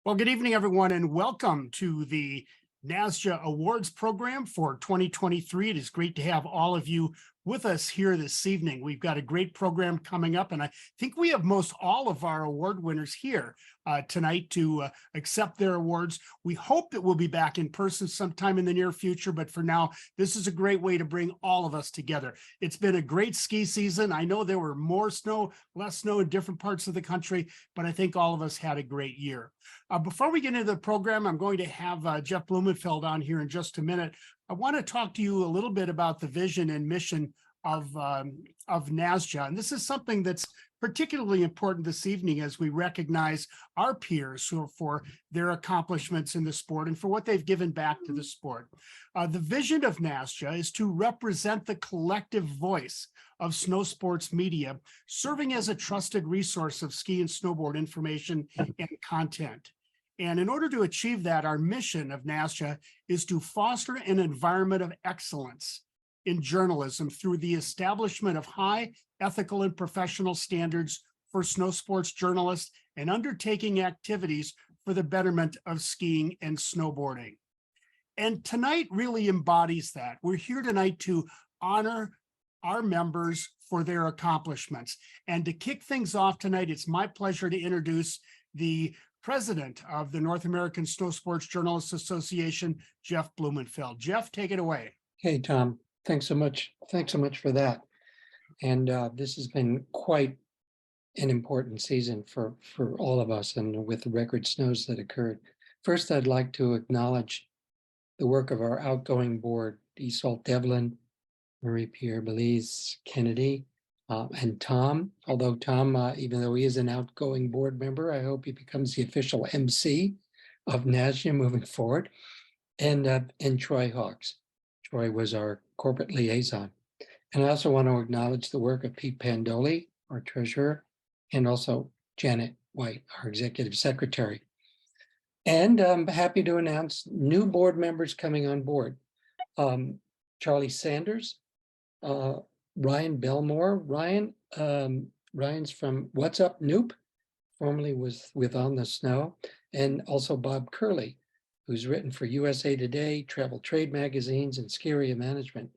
Well, good evening, everyone, and welcome to the NASJA Awards program for 2023. It is great to have all of you with us here this evening. We've got a great program coming up, and I think we have most all of our award winners here tonight to accept their awards. We hope that we'll be back in person sometime in the near future, but for now, this is a great way to bring all of us together. It's been a great ski season. I know there were more snow, less snow in different parts of the country, but I think all of us had a great year. Before we get into the program, I'm going to have Jeff Blumenfeld on here in just a minute. I want to talk to you a little bit about the vision and mission of NASJA. And this is something that's particularly important this evening as we recognize our peers for their accomplishments in the sport and for what they've given back to the sport. The vision of NASJA is to represent the collective voice of snow sports media, serving as a trusted resource of ski and snowboard information and content. And in order to achieve that, our mission of NASJA is to foster an environment of excellence in journalism through the establishment of high ethical and professional standards for snow sports journalists and undertaking activities for the betterment of skiing and snowboarding. And tonight really embodies that. We're here tonight to honor our members for their accomplishments. And to kick things off tonight, it's my pleasure to introduce the president of the North American Snow Sports Journalists Association, Jeff Blumenfeld. Jeff, take it away. Hey, Tom, thanks so much. Thanks so much for that. And this has been quite an important season for all of us, and with the record snows that occurred. First, I'd like to acknowledge the work of our outgoing board, Iseult Devlin, Marie-Pierre Belize Kennedy, and Tom. Although Tom, even though he is an outgoing board member, I hope he becomes the official MC of NASJA moving forward. And Troy Hawks. Troy was our corporate liaison. And I also want to acknowledge the work of Pete Pandoli, our treasurer, and also Janet White, our executive secretary. And I'm happy to announce new board members coming on board. Charlie Sanders, Ryan Belmore. Ryan's from What's Up Noop, formerly was with On the Snow, and also Bob Curley, who's written for USA Today, Travel Trade magazines, and Ski Area Management.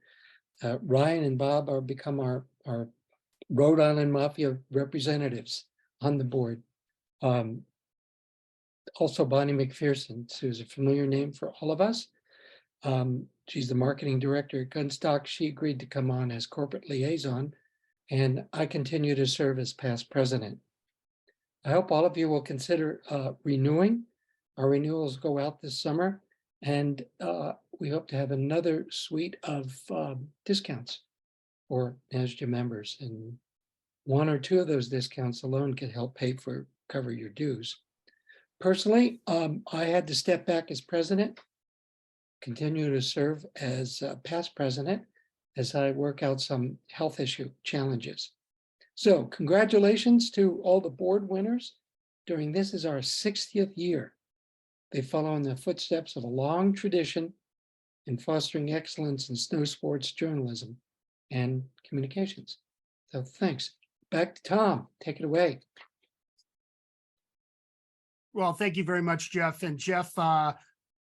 Ryan and Bob are become our Rhode Island Mafia representatives on the board. Also Bonnie McPherson, who's a familiar name for all of us. She's the marketing director at Gunstock. She agreed to come on as corporate liaison, and I continue to serve as past president. I hope all of you will consider renewing. Our renewals go out this summer, and we hope to have another suite of discounts for NASJA members. And one or two of those discounts alone can help cover your dues. Personally, I had to step back as president, continue to serve as past president as I work out some health issue challenges. So congratulations to all the board winners. This is our 60th year. They follow in the footsteps of a long tradition in fostering excellence in snow sports journalism and communications. So thanks. Back to Tom. Take it away. Well, thank you very much, Jeff. And Jeff,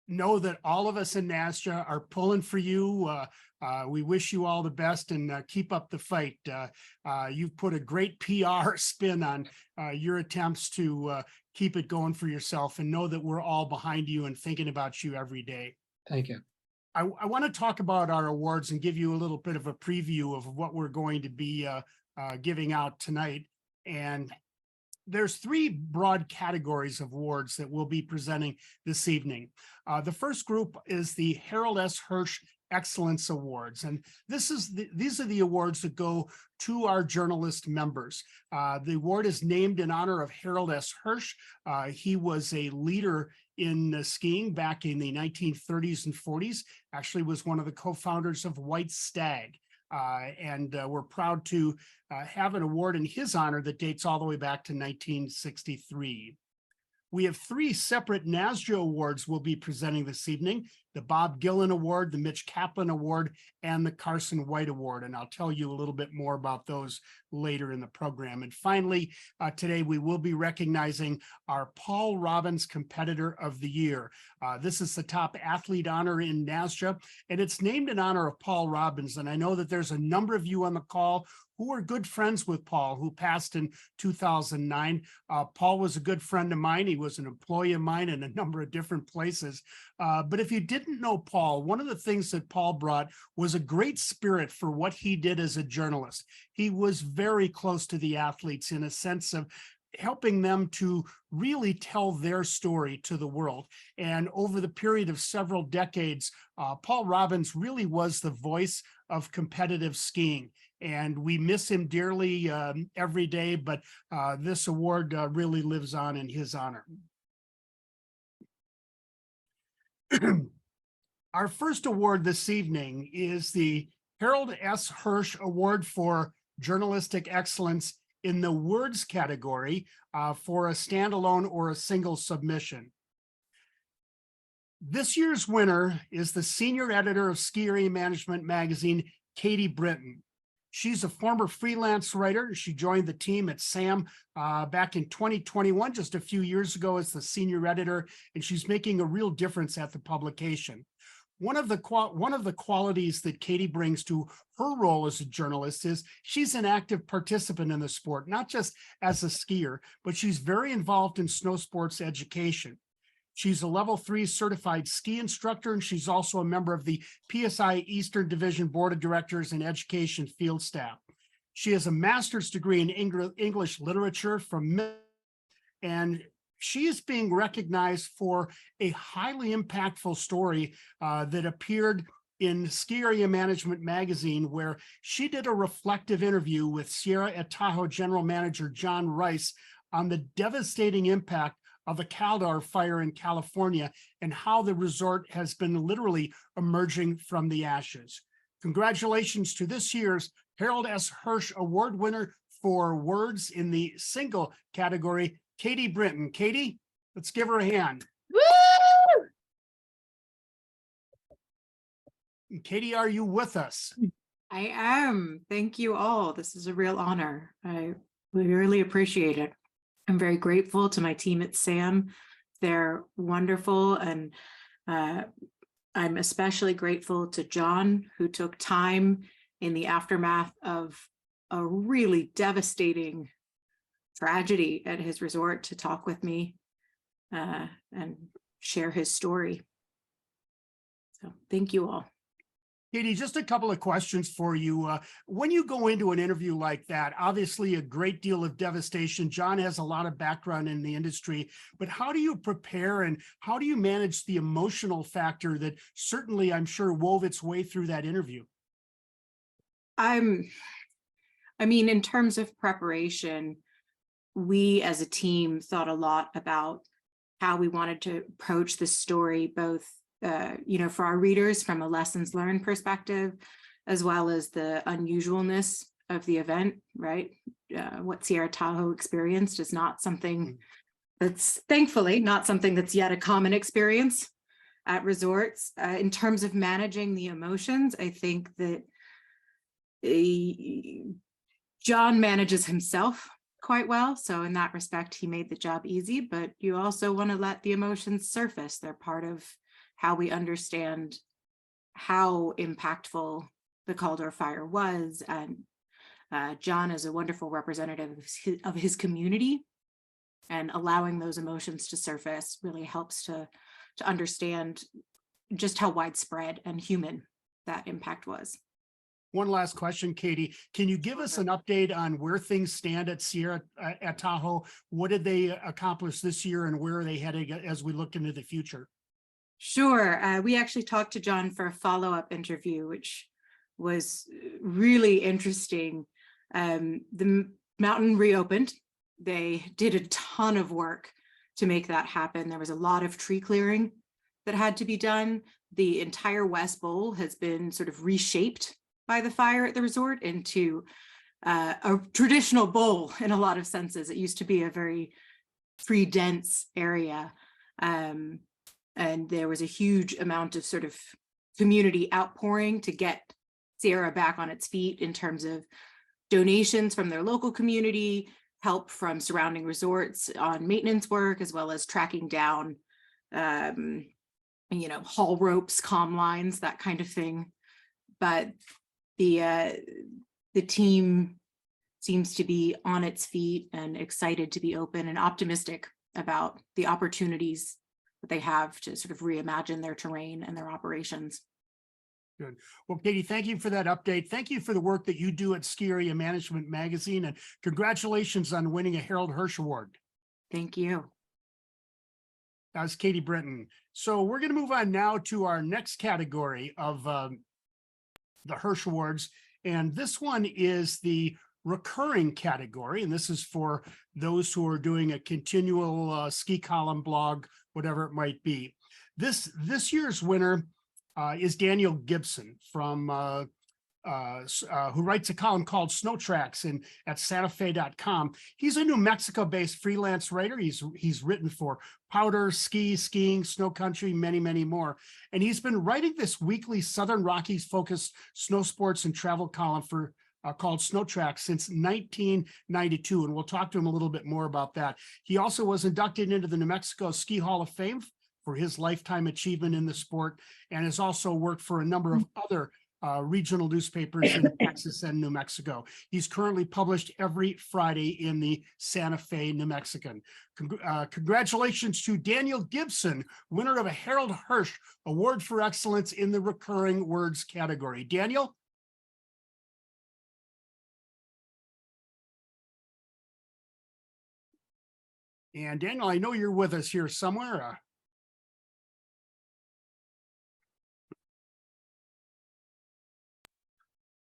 know that all of us in NASJA are pulling for you. We wish you all the best and keep up the fight. You've put a great PR spin on your attempts to keep it going for yourself, and know that we're all behind you and thinking about you every day. Thank you. I want to talk about our awards and give you a little bit of a preview of what we're going to be giving out tonight. And there's three broad categories of awards that we'll be presenting this evening. The first group is the Harold S. Hirsch Excellence Awards. And these are the awards that go to our journalist members. The award is named in honor of Harold S. Hirsch. He was a leader in skiing back in the 1930s and 40s, actually was one of the co-founders of White Stag. And we're proud to have an award in his honor that dates all the way back to 1963. We have three separate NASJA awards we'll be presenting this evening. the Bob Gillen Award, the Mitch Kaplan Award, and the Carson White Award. And I'll tell you a little bit more about those later in the program. And finally, today we will be recognizing our Paul Robbins Competitor of the Year. This is the top athlete honor in NASJA, and it's named in honor of Paul Robbins. And I know that there's a number of you on the call who are good friends with Paul, who passed in 2009. Paul was a good friend of mine. He was an employee of mine in a number of different places. But if you didn't know Paul, one of the things that Paul brought was a great spirit for what he did as a journalist. He was very close to the athletes in a sense of helping them to really tell their story to the world. And over the period of several decades, Paul Robbins really was the voice of competitive skiing. And we miss him dearly every day, but this award really lives on in his honor. Our first award this evening is the Harold S. Hirsch Award for Journalistic Excellence in the words category for a standalone or a single submission. This year's winner is the senior editor of Ski Area Management magazine, Katie Brinton. She's a former freelance writer. She joined the team at SAM back in 2021, just a few years ago, as the senior editor, and she's making a real difference at the publication. One of the qualities that Katie brings to her role as a journalist is she's an active participant in the sport, not just as a skier, but she's very involved in snow sports education. She's a level 3 certified ski instructor, and she's also a member of the PSI Eastern Division Board of Directors and Education Field Staff. She has a master's degree in English literature from and she is being recognized for a highly impactful story that appeared in Ski Area Management magazine, where she did a reflective interview with Sierra at Tahoe General Manager John Rice on the devastating impact of the Caldor fire in California and how the resort has been literally emerging from the ashes. Congratulations to this year's Harold S. Hirsch Award winner for words in the single category, Katie Brinton. Katie, let's give her a hand. Woo! Katie, are you with us? I am. Thank you all. This is a real honor. I really appreciate it. I'm very grateful to my team at SAM. They're wonderful. And I'm especially grateful to John, who took time in the aftermath of a really devastating tragedy at his resort to talk with me and share his story. So thank you all. Katie, just a couple of questions for you. When you go into an interview like that, obviously a great deal of devastation. John has a lot of background in the industry, but how do you prepare and how do you manage the emotional factor that certainly, I'm sure, wove its way through that interview? I mean, in terms of preparation, we as a team thought a lot about how we wanted to approach this story, both for our readers from a lessons learned perspective, as well as the unusualness of the event, right? What Sierra Tahoe experienced is not something that's, thankfully, not something that's yet a common experience at resorts. In terms of managing the emotions, I think that John manages himself quite well. So in that respect, he made the job easy, but you also want to let the emotions surface. They're part of how we understand how impactful the Caldor fire was. And John is a wonderful representative of his community, and allowing those emotions to surface really helps to understand just how widespread and human that impact was. One last question, Katie. Can you give us an update on where things stand at Sierra at Tahoe? What did they accomplish this year and where are they heading as we look into the future? Sure. We actually talked to John for a follow-up interview, which was really interesting. The mountain reopened. They did a ton of work to make that happen. There was a lot of tree clearing that had to be done. The entire West Bowl has been sort of reshaped by the fire at the resort into a traditional bowl in a lot of senses. It used to be a very tree dense area. And there was a huge amount of sort of community outpouring to get Sierra back on its feet in terms of donations from their local community, help from surrounding resorts on maintenance work, as well as tracking down, haul ropes, comm lines, that kind of thing. But the team seems to be on its feet and excited to be open and optimistic about the opportunities that they have to sort of reimagine their terrain and their operations. Good. Well, Katie, thank you for that update. Thank you for the work that you do at Ski Area Management Magazine, and congratulations on winning a Harold Hirsch Award. Thank you. That was Katie Brenton. So we're going to move on now to our next category of the Hirsch Awards. And this one is the recurring category. And this is for those who are doing a continual ski column, blog, whatever it might be. This year's winner is Daniel Gibson from who writes a column called Snow Tracks at santafe.com. He's a New Mexico-based freelance writer. He's written for Powder, Skiing, Snow Country, many, many more. And he's been writing this weekly Southern Rockies-focused snow sports and travel column for called Snow Tracks since 1992. And we'll talk to him a little bit more about that. He also was inducted into the New Mexico Ski Hall of Fame for his lifetime achievement in the sport, and has also worked for a number of other regional newspapers in Texas and New Mexico. He's currently published every Friday in the Santa Fe New Mexican. Congratulations to Daniel Gibson, winner of a Harold Hirsch Award for Excellence in the Recurring Words category. Daniel? And Daniel, I know you're with us here somewhere.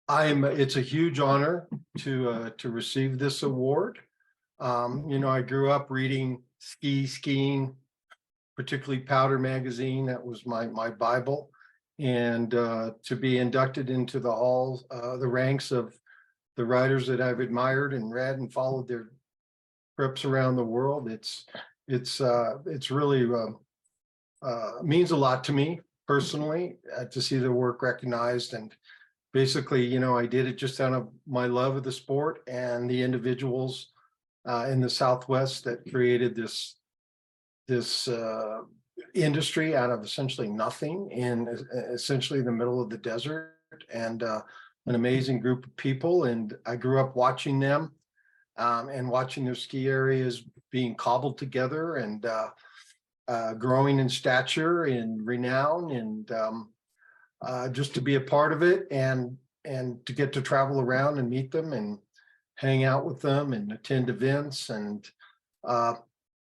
It's a huge honor to receive this award. I grew up reading skiing, particularly Powder magazine. That was my Bible. And to be inducted into the halls, the ranks of the writers that I've admired and read and followed their trips around the world, it's really means a lot to me personally to see the work recognized. And basically, I did it just out of my love of the sport and the individuals in the Southwest that created this industry out of essentially nothing in essentially the middle of the desert, and an amazing group of people. And I grew up watching them and watching their ski areas being cobbled together and growing in stature and renown, and just to be a part of it and to get to travel around and meet them and hang out with them and attend events and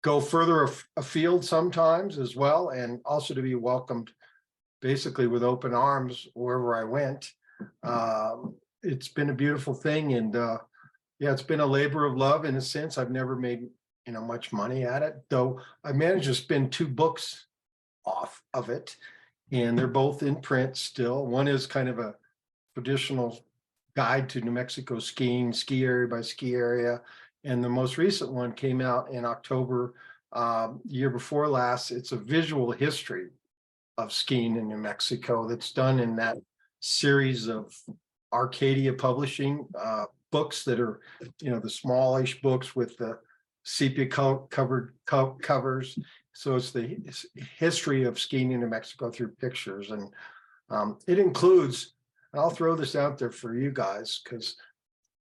go further afield sometimes as well, and also to be welcomed basically with open arms wherever I went. It's been a beautiful thing, and yeah, it's been a labor of love in a sense. I've never made much money at it, though I managed to spin 2 books off of it, and they're both in print still. One is kind of a traditional guide to New Mexico skiing, ski area by ski area, and the most recent one came out in October year before last. It's a visual history of skiing in New Mexico that's done in that series of Arcadia Publishing books that are the smallish books with the sepia covered covers. So it's the history of skiing in New Mexico through pictures, and it includes, and I'll throw this out there for you guys because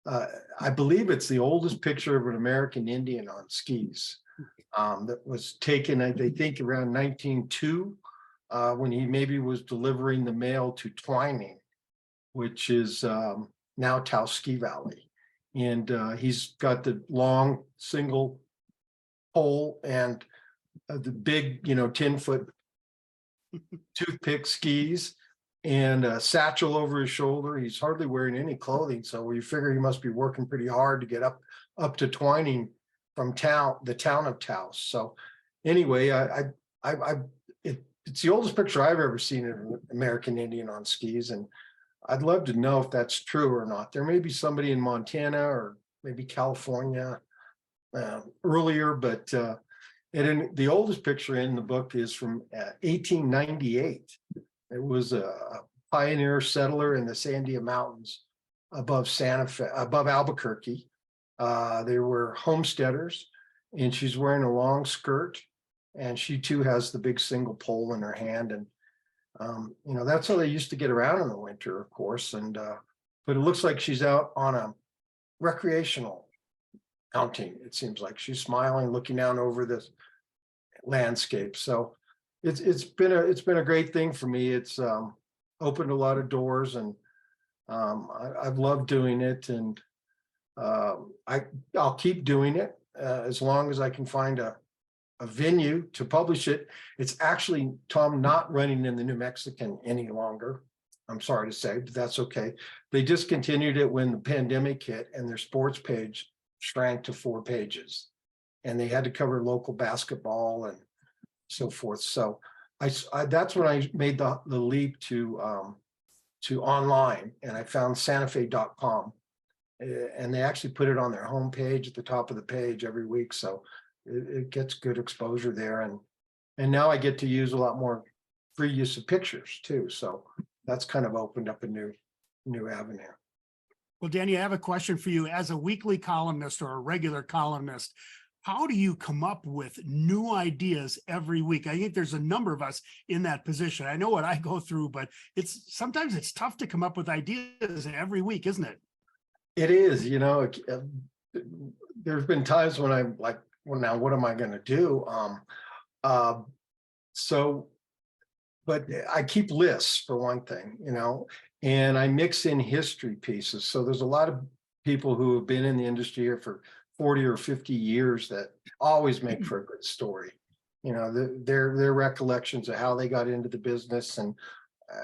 I believe it's the oldest picture of an American Indian on skis that was taken, I think, around 1902 when he maybe was delivering the mail to Twining, which is now Taos Ski Valley. And he's got the long single pole and the big, 10-foot toothpick skis and a satchel over his shoulder. He's hardly wearing any clothing, so you figure he must be working pretty hard to get up to Twining from the town of Taos. So anyway, it's the oldest picture I've ever seen of an American Indian on skis, and I'd love to know if that's true or not. There may be somebody in Montana or maybe California earlier, but And in the oldest picture in the book is from 1898. It was a pioneer settler in the Sandia Mountains above Santa Fe, above Albuquerque. They were homesteaders, and she's wearing a long skirt, and she too has the big single pole in her hand. And you know, that's how they used to get around in the winter, of course. And but it looks like she's out on a recreational outing. It seems like she's smiling, looking down over this landscape. So it's been a great thing for me. It's opened a lot of doors, and I've loved doing it, and I'll keep doing it as long as I can find a venue to publish it. It's actually, Tom, not running in the New Mexican any longer. I'm sorry to say, but that's okay. They discontinued it when the pandemic hit, and their sports page shrank to 4 pages, and they had to cover local basketball and so forth. So I that's when I made the leap to online, and I found santafe.com, and they actually put it on their homepage at the top of the page every week. So it gets good exposure there, and now I get to use a lot more free use of pictures too. So that's kind of opened up a new avenue. Well, Danny, I have a question for you. As a weekly columnist or a regular columnist, how do you come up with new ideas every week? I think there's a number of us in that position. I know what I go through, but sometimes it's tough to come up with ideas every week, isn't it? It is, you know, there's been times when I'm like, well, now what am I going to do? But I keep lists for one thing, you know, and I mix in history pieces. So there's a lot of people who have been in the industry here for 40 or 50 years that always make for a good story. You know, their recollections of how they got into the business, and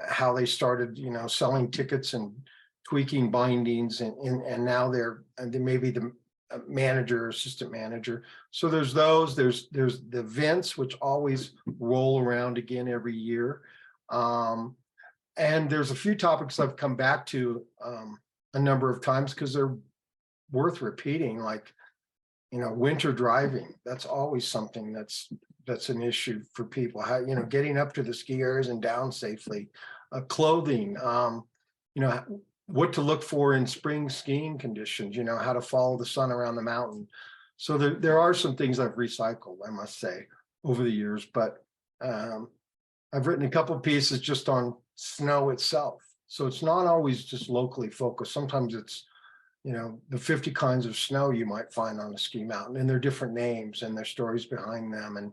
how they started, you know, selling tickets and tweaking bindings, and now they may be the manager or assistant manager. So there's the events, which always roll around again every year. And there's a few topics I've come back to a number of times because they're worth repeating, like, you know, winter driving. That's always something that's an issue for people. How, you know, getting up to the ski areas and down safely. Clothing, you know, what to look for in spring skiing conditions, you know, how to follow the sun around the mountain. So there are some things I've recycled, I must say, over the years, but I've written a couple of pieces just on snow itself. So it's not always just locally focused. Sometimes it's, you know, the 50 kinds of snow you might find on a ski mountain, and their different names and their stories behind them, and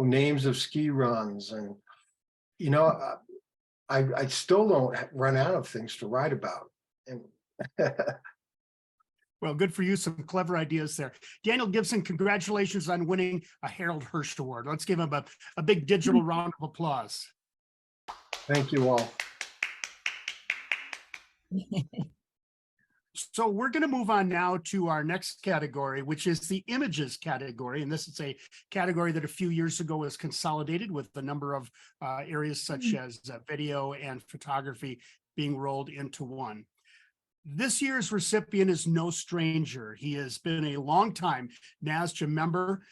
names of ski runs. And, you know, I still don't run out of things to write about. And Well, good for you. Some clever ideas there. Daniel Gibson, congratulations on winning a Harold Hirsch Award. Let's give him a big digital round of applause. thank you all. So we're going to move on now to our next category, which is the images category. And this is a category that a few years ago was consolidated with a number of areas such as video and photography being rolled into one. This year's recipient is no stranger. He has been a longtime NASJA member.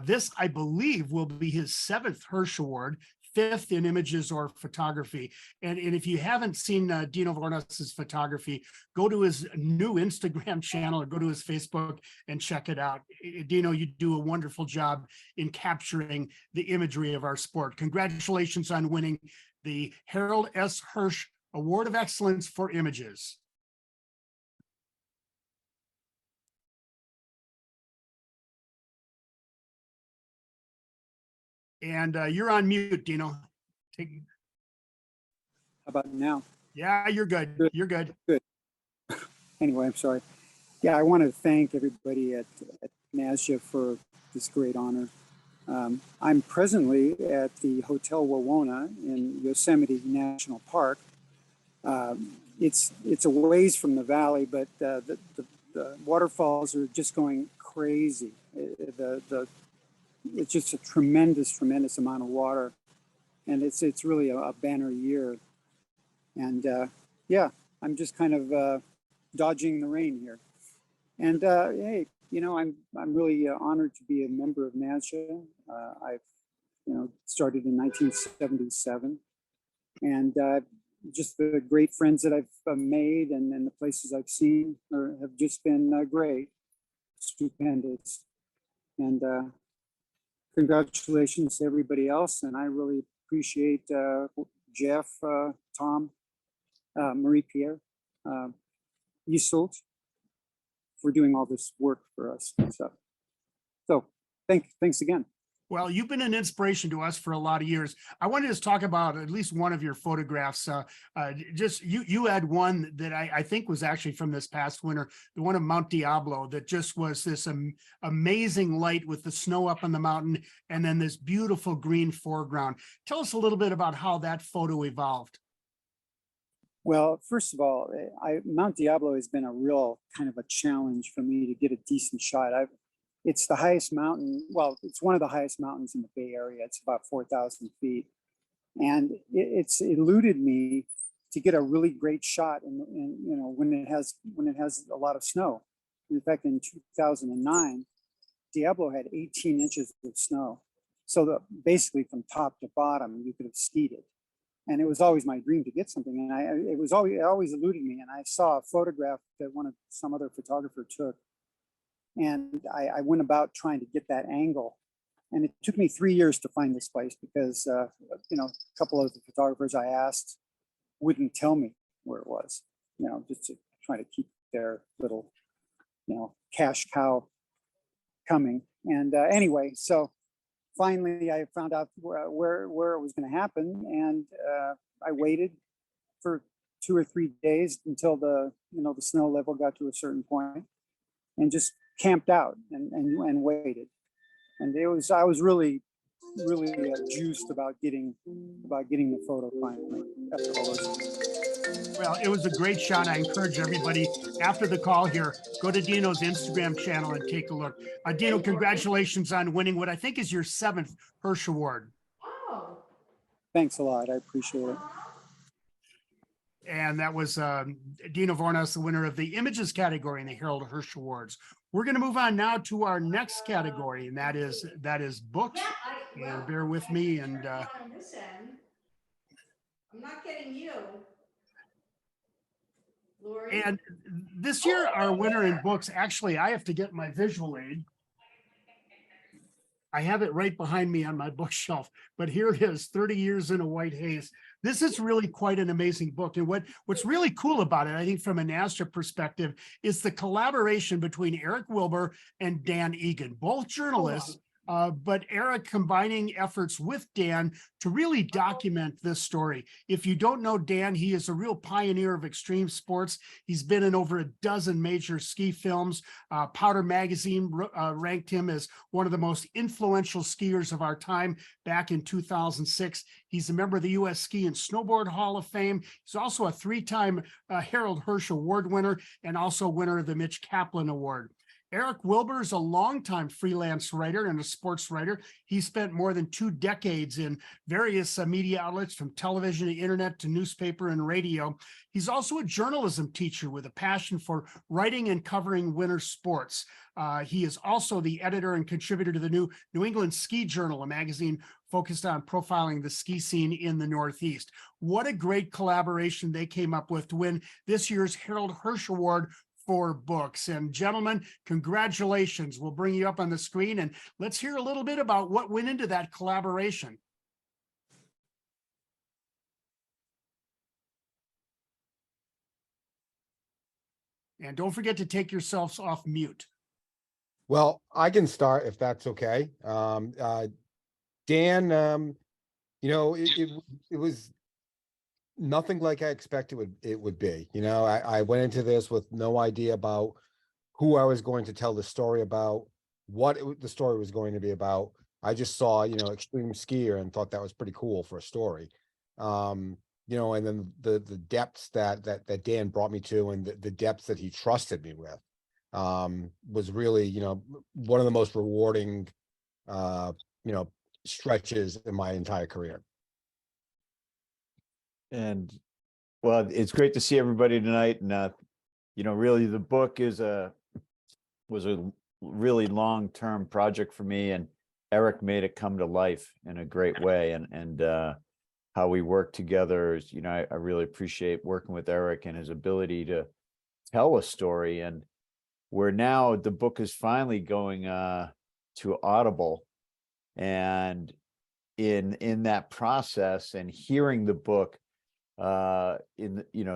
This, I believe, will be his 7th Hirsch Award, 5th in images or photography. And if you haven't seen Dino Vornos's photography, go to his new Instagram channel or go to his Facebook and check it out. Dino, you do a wonderful job in capturing the imagery of our sport. Congratulations on winning the Harold S. Hirsch Award of Excellence for Images. And you're on mute, Dino. How about now? Yeah, you're good. Good. You're good. Good. Anyway, I'm sorry. Yeah, I want to thank everybody at NASJA for this great honor. I'm presently at the Hotel Wawona in Yosemite National Park. It's a ways from the valley, but the waterfalls are just going crazy. It's just a tremendous amount of water, and it's really a banner year. And yeah, I'm just kind of dodging the rain here. And hey, I'm really honored to be a member of NASJA. I've started in 1977, and just the great friends that I've made and the places I've seen have just been great, stupendous, and congratulations to everybody else. And I really appreciate Jeff, Tom, Marie-Pierre, Isolt for doing all this work for us and stuff. So thanks again. Well, you've been an inspiration to us for a lot of years. I wanted to talk about at least one of your photographs. Just you had one that I think was actually from this past winter, the one of Mount Diablo, that just was this amazing light with the snow up on the mountain and then this beautiful green foreground. Tell us a little bit about how that photo evolved. Well, first of all, Mount Diablo has been a real kind of a challenge for me to get a decent shot. It's the highest mountain. Well, it's one of the highest mountains in the Bay Area. It's about 4,000 feet. And it's eluded me to get a really great shot when it has a lot of snow. In fact, in 2009, Diablo had 18 inches of snow. So basically from top to bottom, you could have skied it. And it was always my dream to get something. And it always eluded me. And I saw a photograph that some other photographer took. And I went about trying to get that angle. And it took me 3 years to find this place because, a couple of the photographers I asked wouldn't tell me where it was, just to try to keep their little, cash cow coming. And anyway, so finally I found out where it was going to happen. And I waited for 2 or 3 days until the snow level got to a certain point and just camped out and waited. And I was really juiced about getting the photo finally after all those years. Well, it was a great shot. I encourage everybody after the call here, go to Dino's Instagram channel and take a look. Dino, congratulations on winning what I think is your 7th Hirsch Award. Thanks a lot. I appreciate it. And that was Dino Vornas, the winner of the Images category in the Harold Hirsch Awards. We're going to move on now to our next category, and that is books. And bear with me. And on this end, I'm not getting you, Lori. And this year, our winner in books, actually, I have to get my visual aid. I have it right behind me on my bookshelf, but here it is, 30 Years in a White Haze. This is really quite an amazing book. And what's really cool about it, I think from a NASJA perspective, is the collaboration between Eric Wilbur and Dan Egan, both journalists, but Eric combining efforts with Dan to really document this story. If you don't know Dan, he is a real pioneer of extreme sports. He's been in over a dozen major ski films. Powder Magazine ranked him as one of the most influential skiers of our time back in 2006. He's a member of the U.S. Ski and Snowboard Hall of Fame. He's also a 3-time Harold Hirsch Award winner and also winner of the Mitch Kaplan Award. Eric Wilbur is a longtime freelance writer and a sports writer. He spent more than 2 decades in various media outlets, from television to internet to newspaper and radio. He's also a journalism teacher with a passion for writing and covering winter sports. He is also the editor and contributor to the New England Ski Journal, a magazine focused on profiling the ski scene in the Northeast. What a great collaboration they came up with to win this year's Harold Hirsch Award for books. And gentlemen, congratulations. We'll bring you up on the screen and let's hear a little bit about what went into that collaboration. And don't forget to take yourselves off mute. Well, I can start if that's okay. Dan, it was nothing like I expected it would be. I went into this with no idea about who I was going to tell the story about, the story was going to be about. I just saw, extreme skier and thought that was pretty cool for a story. And then the depths that Dan brought me to, and the depths that he trusted me with, was really, one of the most rewarding, stretches in my entire career. And well, it's great to see everybody tonight. And really, the book was a really long-term project for me, and Eric made it come to life in a great way. And how we work together is, I really appreciate working with Eric and his ability to tell a story. And where now the book is finally going to Audible, and in that process and hearing the book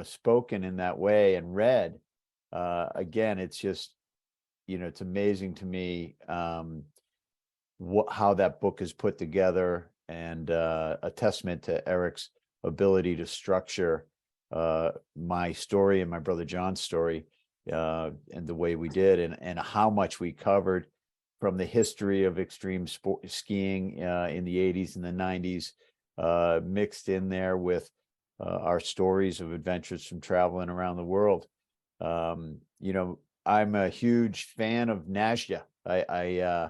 spoken in that way and read again, it's just, it's amazing to me how that book is put together, and a testament to Eric's ability to structure my story and my brother John's story and the way we did, and how much we covered from the history of extreme sport skiing in the 80s and the 90s, mixed in there with our stories of adventures from traveling around the world. I'm a huge fan of NASJA. I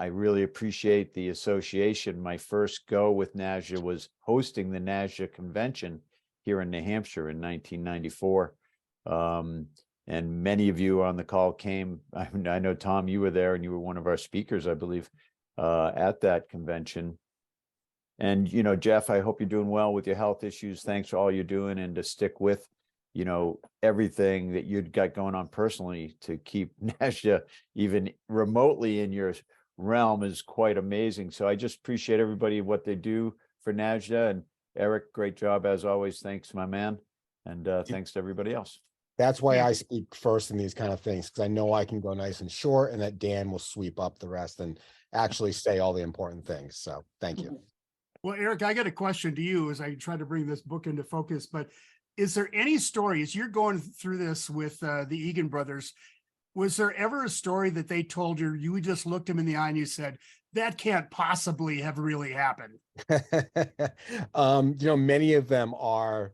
really appreciate the association. My first go with NASJA was hosting the NASJA convention here in New Hampshire in 1994. And many of you on the call came. I know, Tom, you were there, and you were one of our speakers, I believe, at that convention. And, Jeff, I hope you're doing well with your health issues. Thanks for all you're doing, and to stick with, everything that you've got going on personally to keep NASJA even remotely in your realm is quite amazing. So I just appreciate everybody, what they do for NASJA. And Eric, great job as always. Thanks, my man. And thanks to everybody else. That's why I speak first in these kind of things, because I know I can go nice and short, and that Dan will sweep up the rest and actually say all the important things. So thank you. Well, Eric, I got a question to you as I try to bring this book into focus, but is there any story, as you're going through this with the Egan brothers, was there ever a story that they told you, you just looked them in the eye and you said, that can't possibly have really happened? Many of them are,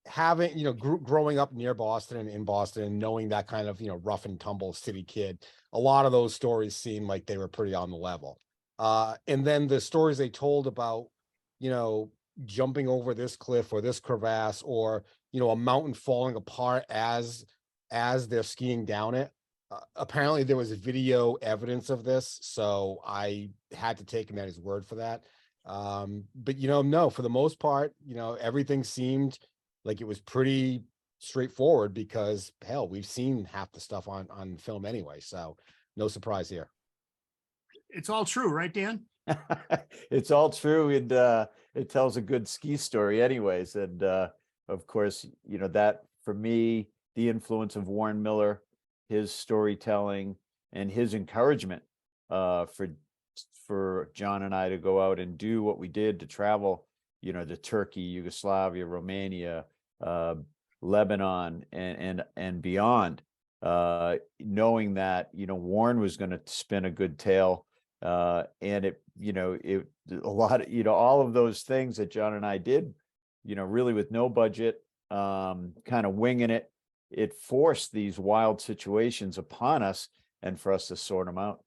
having, growing up near Boston and in Boston, and knowing that kind of, rough and tumble city kid, a lot of those stories seem like they were pretty on the level. And then the stories they told about, jumping over this cliff or this crevasse, or, a mountain falling apart as they're skiing down it. Apparently there was video evidence of this, so I had to take him at his word for that. But, no, for the most part, everything seemed like it was pretty straightforward, because hell, we've seen half the stuff on film anyway. So no surprise here. It's all true, right, Dan? It's all true. And it tells a good ski story anyways. And of course, that for me, the influence of Warren Miller, his storytelling and his encouragement for John and I to go out and do what we did, to travel, to Turkey, Yugoslavia, Romania, Lebanon, and beyond, knowing that, Warren was going to spin a good tale. And it a lot of, all of those things that John and I did, really with no budget, kind of winging it, it forced these wild situations upon us, and for us to sort them out.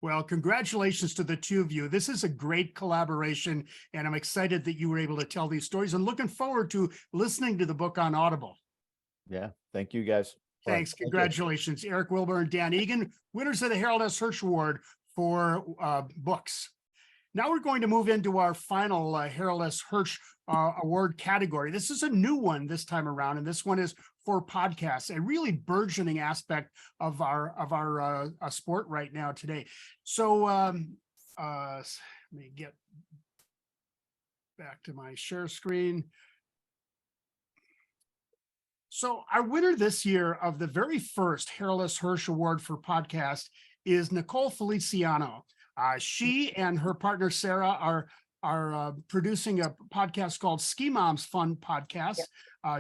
Well, congratulations to the two of you. This is a great collaboration, and I'm excited that you were able to tell these stories, and looking forward to listening to the book on Audible. Yeah. Thank you, guys. Thanks. Congratulations. Eric Wilbur and Dan Egan, winners of the Harold S. Hirsch Award for books. Now we're going to move into our final Harold S. Hirsch Award category. This is a new one this time around, and this one is for podcasts, a really burgeoning aspect of our sport right now today. So let me get back to my share screen. So our winner this year of the very first Harold S. Hirsch Award for podcast is Nicole Feliciano. She and her partner Sarah are producing a podcast called Ski Mom's Fun Podcast.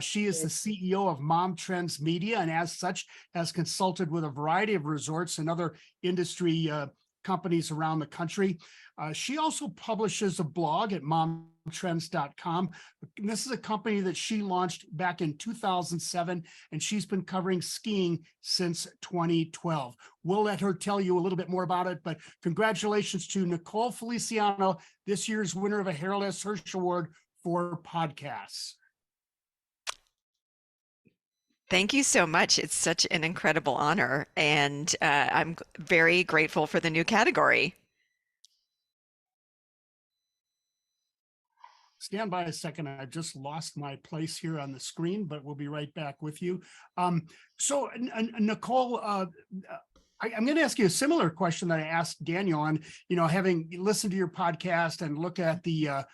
She is the CEO of Mom Trends Media, and as such has consulted with a variety of resorts and other industry companies around the country. She also publishes a blog at momtrends.com. This is a company that she launched back in 2007, and she's been covering skiing since 2012. We'll let her tell you a little bit more about it, but congratulations to Nicole Feliciano, this year's winner of a Harold S. Hirsch Award for podcasts. Thank you so much. It's such an incredible honor, and I'm very grateful for the new category. Stand by a second. I've just lost my place here on the screen, but we'll be right back with you. Nicole, I'm going to ask you a similar question that I asked Daniel on, having listened to your podcast and look at the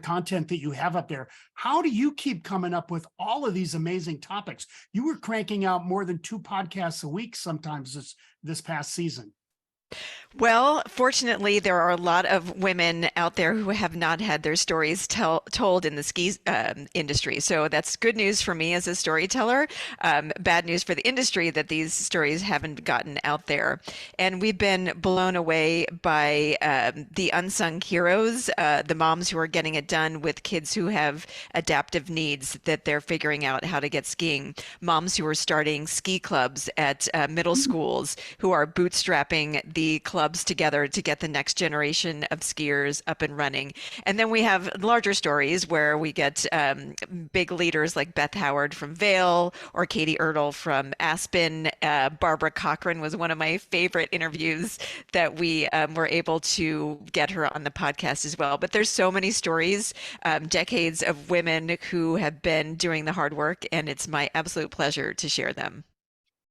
content that you have up there. How do you keep coming up with all of these amazing topics? You were cranking out more than 2 podcasts a week sometimes this past season. Well, fortunately, there are a lot of women out there who have not had their stories told in the ski industry. So that's good news for me as a storyteller. Bad news for the industry that these stories haven't gotten out there. And we've been blown away by the unsung heroes, the moms who are getting it done with kids who have adaptive needs that they're figuring out how to get skiing, moms who are starting ski clubs at middle schools, who are bootstrapping the clubs together to get the next generation of skiers up and running. And then we have larger stories where we get big leaders like Beth Howard from Vail or Katie Ertl from Aspen. Barbara Cochran was one of my favorite interviews that we were able to get her on the podcast as well. But there's so many stories, decades of women who have been doing the hard work, and it's my absolute pleasure to share them.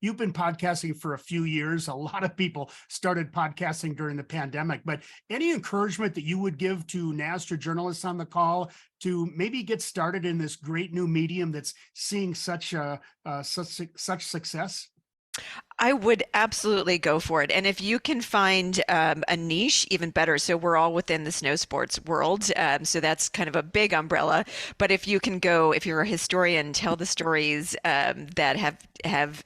You've been podcasting for a few years. A lot of people started podcasting during the pandemic, but any encouragement that you would give to NASJA journalists on the call to maybe get started in this great new medium that's seeing such success? I would absolutely go for it. And if you can find a niche, even better. So we're all within the snow sports world. So that's kind of a big umbrella. But if you can go, if you're a historian, tell the stories that have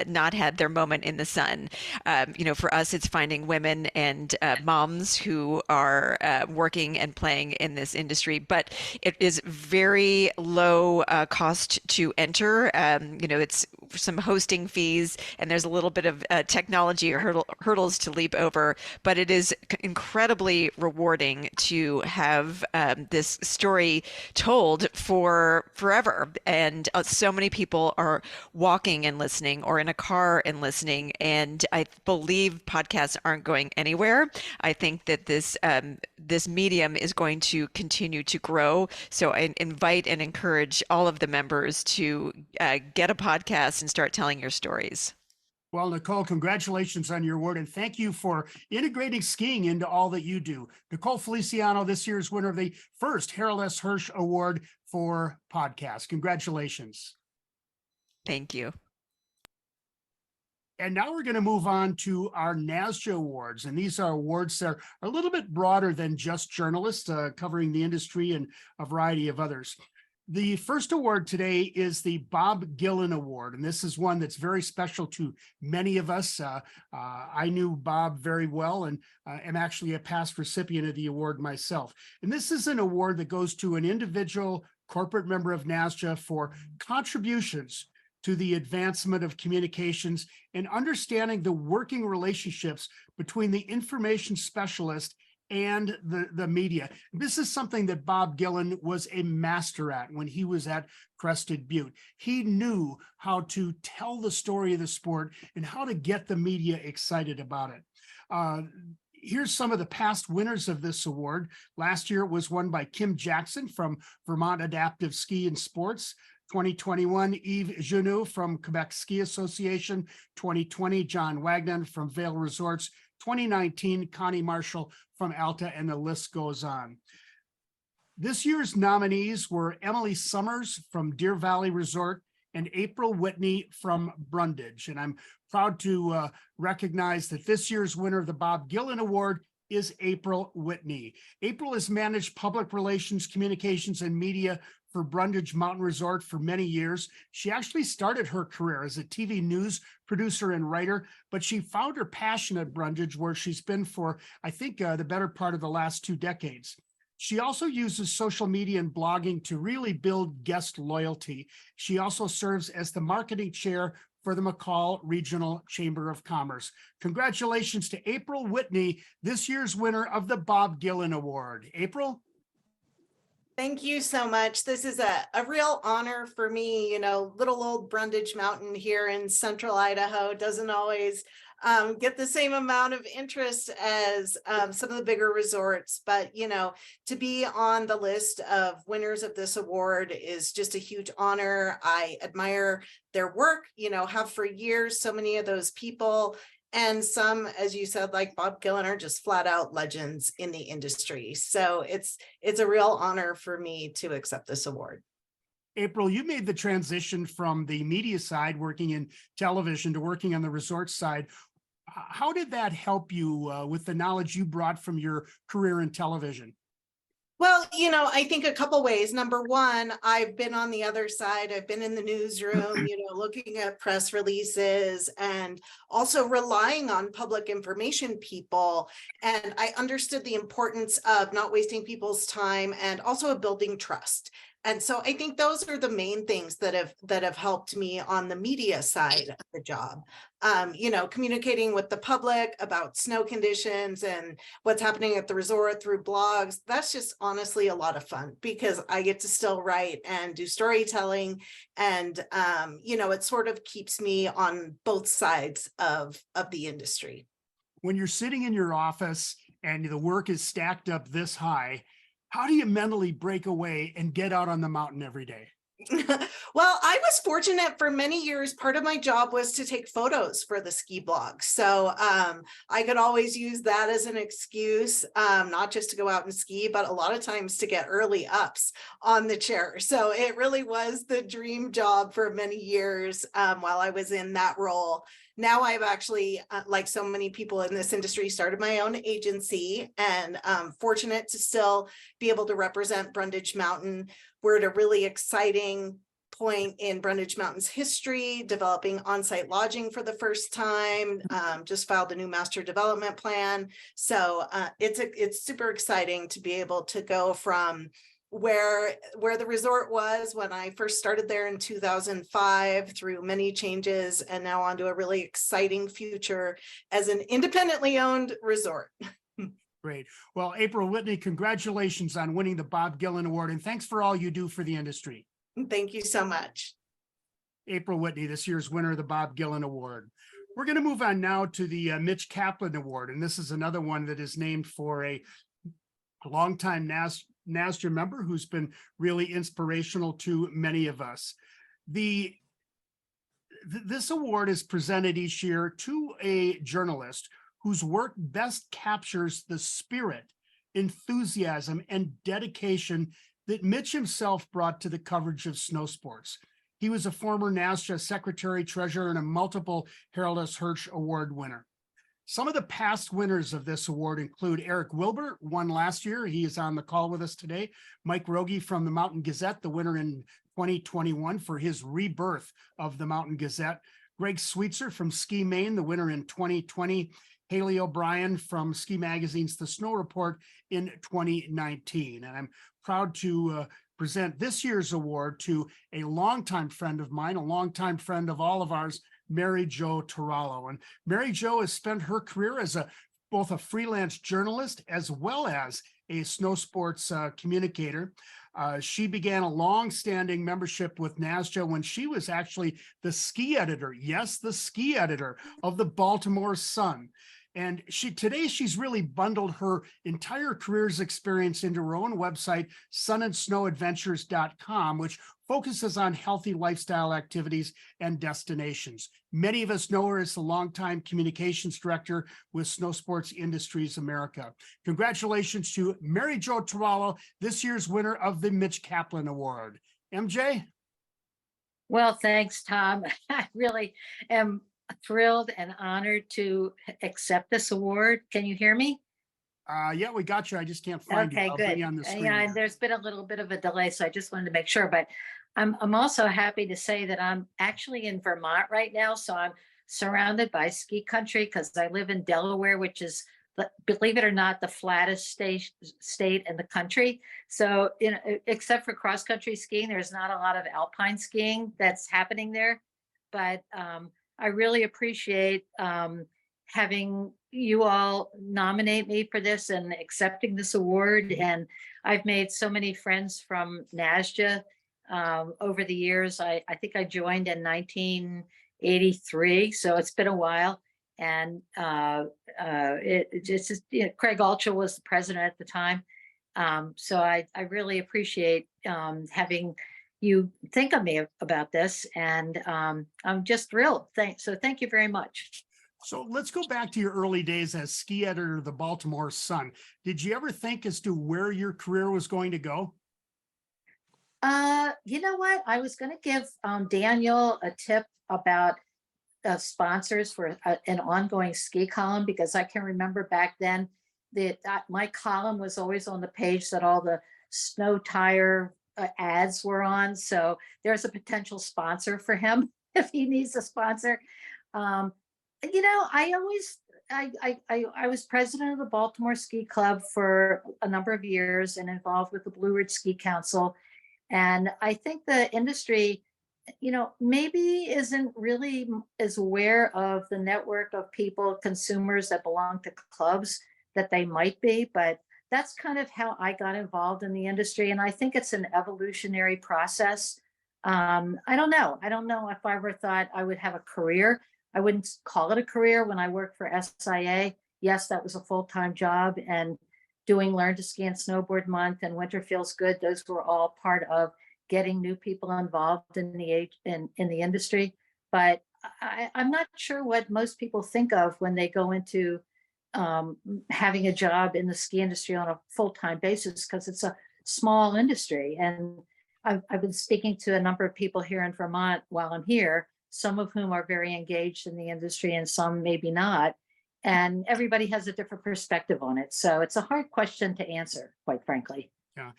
not had their moment in the sun. For us, it's finding women and moms who are working and playing in this industry, but it is very low cost to enter. It's some hosting fees, and there's a little bit of technology or hurdles to leap over, but it is incredibly rewarding to have this story told for forever. And so many people are walking and listening or in a car and listening. And I believe podcasts aren't going anywhere. I think that this medium is going to continue to grow. So I invite and encourage all of the members to get a podcast and start telling your stories. Well, Nicole, congratulations on your award, and thank you for integrating skiing into all that you do. Nicole Feliciano, this year's winner of the first Harold S. Hirsch Award for podcasts. Congratulations. Thank you. And now we're going to move on to our NASJA Awards. And these are awards that are a little bit broader than just journalists, covering the industry and a variety of others. The first award today is the Bob Gillen Award, and this is one that's very special to many of us. I knew Bob very well and am actually a past recipient of the award myself. And this is an award that goes to an individual corporate member of NASJA for contributions to the advancement of communications and understanding the working relationships between the information specialist and the media. This is something that Bob Gillen was a master at when he was at Crested Butte. He knew how to tell the story of the sport and how to get the media excited about it. Here's some of the past winners of this award. Last year it was won by Kim Jackson from Vermont Adaptive Ski and Sports. 2021, Yves Genoux from Quebec Ski Association. 2020, John Wagner from Vail Resorts. 2019, Connie Marshall from Alta, and the list goes on. This year's nominees were Emily Summers from Deer Valley Resort and April Whitney from Brundage. And I'm proud to recognize that this year's winner of the Bob Gillen Award is April Whitney. April has managed public relations, communications, and media for Brundage Mountain Resort for many years. She actually started her career as a TV news producer and writer, but she found her passion at Brundage, where she's been for, I think, the better part of the last 2 decades. She also uses social media and blogging to really build guest loyalty. She also serves as the marketing chair for the McCall Regional Chamber of Commerce. Congratulations to April Whitney, this year's winner of the Bob Gillen Award. April? Thank you so much. This is a real honor for me. You know, little old Brundage Mountain here in central Idaho doesn't always get the same amount of interest as some of the bigger resorts. But, you know, to be on the list of winners of this award is just a huge honor. I admire their work, you know, have for years. So many of those people. And some, as you said, like Bob Gillen, are just flat out legends in the industry. So it's a real honor for me to accept this award. April, you made the transition from the media side, working in television, to working on the resort side. How did that help you with the knowledge you brought from your career in television? Well, you know, I think a couple ways. Number one, I've been on the other side. I've been in the newsroom, you know, looking at press releases and also relying on public information people. And I understood the importance of not wasting people's time and also building trust. And so I think those are the main things that have helped me on the media side of the job. You know, communicating with the public about snow conditions and what's happening at the resort through blogs. That's just honestly a lot of fun because I get to still write and do storytelling. And, you know, it sort of keeps me on both sides of the industry. When you're sitting in your office and the work is stacked up this high, how do you mentally break away and get out on the mountain every day? Well, I was fortunate for many years. Part of my job was to take photos for the ski blog. So I could always use that as an excuse, not just to go out and ski, but a lot of times to get early ups on the chair. So it really was the dream job for many years while I was in that role. Now I've actually, like so many people in this industry, started my own agency, and I'm fortunate to still be able to represent Brundage Mountain. We're at a really exciting point in Brundage Mountain's history, developing on-site lodging for the first time, just filed a new master development plan. So it's super exciting to be able to go from where the resort was when I first started there in 2005 through many changes, and now onto a really exciting future as an independently owned resort. Great. Well, April Whitney, congratulations on winning the Bob Gillen Award, and thanks for all you do for the industry. Thank you so much. April Whitney, this year's winner of the Bob Gillen Award. We're going to move on now to the Mitch Kaplan Award, and this is another one that is named for a longtime NASJA member who's been really inspirational to many of us. This award is presented each year to a journalist whose work best captures the spirit, enthusiasm, and dedication that Mitch himself brought to the coverage of snow sports. He was a former NASJA secretary treasurer and a multiple Harold S. Hirsch Award winner. Some of the past winners of this award include Eric Wilbur, won last year. He is on the call with us today. Mike Rogie from the Mountain Gazette, the winner in 2021 for his rebirth of the Mountain Gazette. Greg Sweetser from Ski Maine, the winner in 2020. Haley O'Brien from Ski Magazine's The Snow Report in 2019. And I'm proud to present this year's award to a longtime friend of mine, a longtime friend of all of ours, Mary Jo Torallo. And Mary Jo has spent her career as both a freelance journalist as well as a snow sports communicator. She began a long-standing membership with NASJA when she was actually the ski editor, yes, the ski editor of the Baltimore Sun. And today she's really bundled her entire career's experience into her own website, sunandsnowadventures.com, which focuses on healthy lifestyle activities and destinations. Many of us know her as the longtime communications director with Snow Sports Industries America. Congratulations to Mary Jo Torallo, this year's winner of the Mitch Kaplan Award. MJ? Well, thanks, Tom. I really am thrilled and honored to accept this award. Can you hear me? Yeah, we got you. I just can't find you. Okay, I'll bring good. you on the screen Yeah, here. there's been a little bit of a delay, so I just wanted to make sure. But I'm also happy to say that I'm actually in Vermont right now, so I'm surrounded by ski country because I live in Delaware, which is, believe it or not, the flattest state in the country. So, you know, except for cross country skiing, there's not a lot of alpine skiing that's happening there. But I really appreciate having you all nominate me for this and accepting this award. And I've made so many friends from NASJA over the years. I think I joined in 1983, so it's been a while. And it just, you know, Craig Altshull was the president at the time. So I really appreciate having you think of me about this, and I'm just thrilled. So thank you very much. So let's go back to your early days as ski editor of the Baltimore Sun. Did you ever think as to where your career was going to go? You know what? I was going to give Daniel a tip about sponsors for an ongoing ski column, because I can remember back then that my column was always on the page that all the snow tire ads were on. So there's a potential sponsor for him if he needs a sponsor. You know, I was president of the Baltimore Ski Club for a number of years and involved with the Blue Ridge Ski Council. And I think the industry, you know, maybe isn't really as aware of the network of people, consumers that belong to clubs that they might be, but that's kind of how I got involved in the industry. And I think it's an evolutionary process. I don't know if I ever thought I would have a career. I wouldn't call it a career when I worked for SIA. Yes, that was a full-time job, and doing Learn to Ski and Snowboard Month and Winter Feels Good, those were all part of getting new people involved in the industry. But I'm not sure what most people think of when they go into having a job in the ski industry on a full-time basis, because it's a small industry. And I've been speaking to a number of people here in Vermont while I'm here, some of whom are very engaged in the industry and some maybe not. And everybody has a different perspective on it. So it's a hard question to answer, quite frankly. Yeah.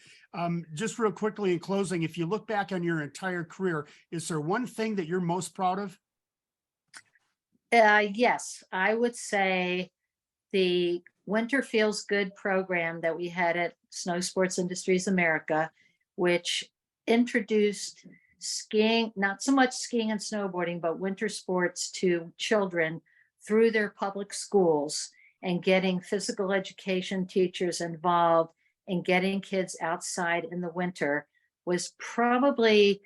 Just real quickly in closing, if you look back on your entire career, is there one thing that you're most proud of? Yes, I would say the Winter Feels Good program that we had at Snowsports Industries America, which introduced skiing, not so much skiing and snowboarding, but winter sports to children through their public schools, and getting physical education teachers involved and getting kids outside in the winter, was probably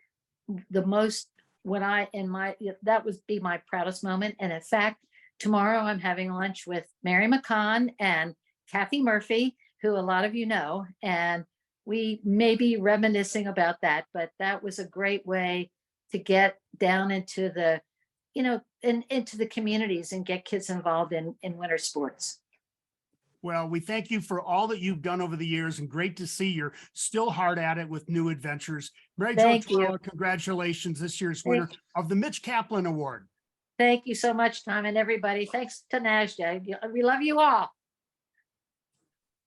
the most, that would be my proudest moment. And in fact, tomorrow I'm having lunch with Mary McCann and Kathy Murphy, who a lot of you know, and we may be reminiscing about that, but that was a great way to get down into the, you know, into the communities and get kids involved in winter sports. Well, we thank you for all that you've done over the years, and great to see you're still hard at it with new adventures. Mary Jo Torella, congratulations, this year's winner of the Mitch Kaplan Award. Thank you so much, Tom, and everybody. Thanks to NASJA. We love you all.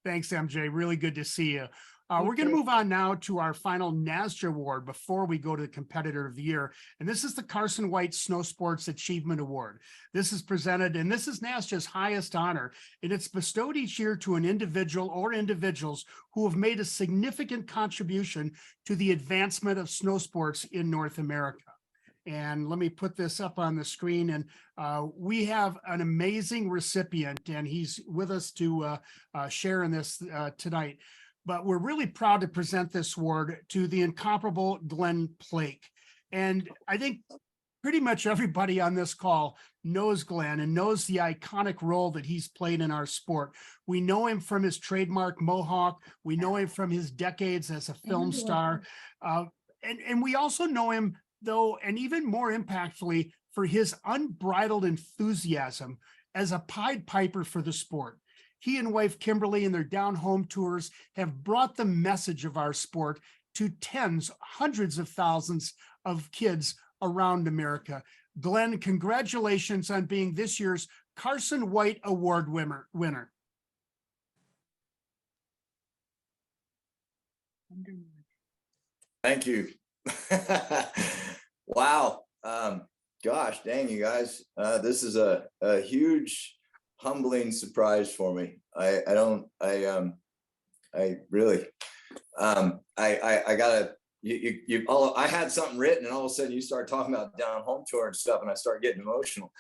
Thanks, MJ. Really good to see you. We're going to move on now to our final NASJA Award before we go to the Competitor of the Year. And this is the Carson White Snowsports Achievement Award. This is presented, and this is NASJA's highest honor, and it's bestowed each year to an individual or individuals who have made a significant contribution to the advancement of snowsports in North America. And let me put this up on the screen. And we have an amazing recipient, and he's with us to share in this tonight. But we're really proud to present this award to the incomparable Glenn Plake. And I think pretty much everybody on this call knows Glenn and knows the iconic role that he's played in our sport. We know him from his trademark mohawk. We know him from his decades as a film star. And we also know him, though, and even more impactfully, for his unbridled enthusiasm as a Pied Piper for the sport. He and wife Kimberly and their down home tours have brought the message of our sport to tens, hundreds of thousands of kids around America. Glenn, congratulations on being this year's Carson White Award winner. Thank you. Wow. Gosh, dang, you guys. This is a huge, humbling surprise for me. I had something written, and all of a sudden you start talking about down home tour and stuff, and I start getting emotional.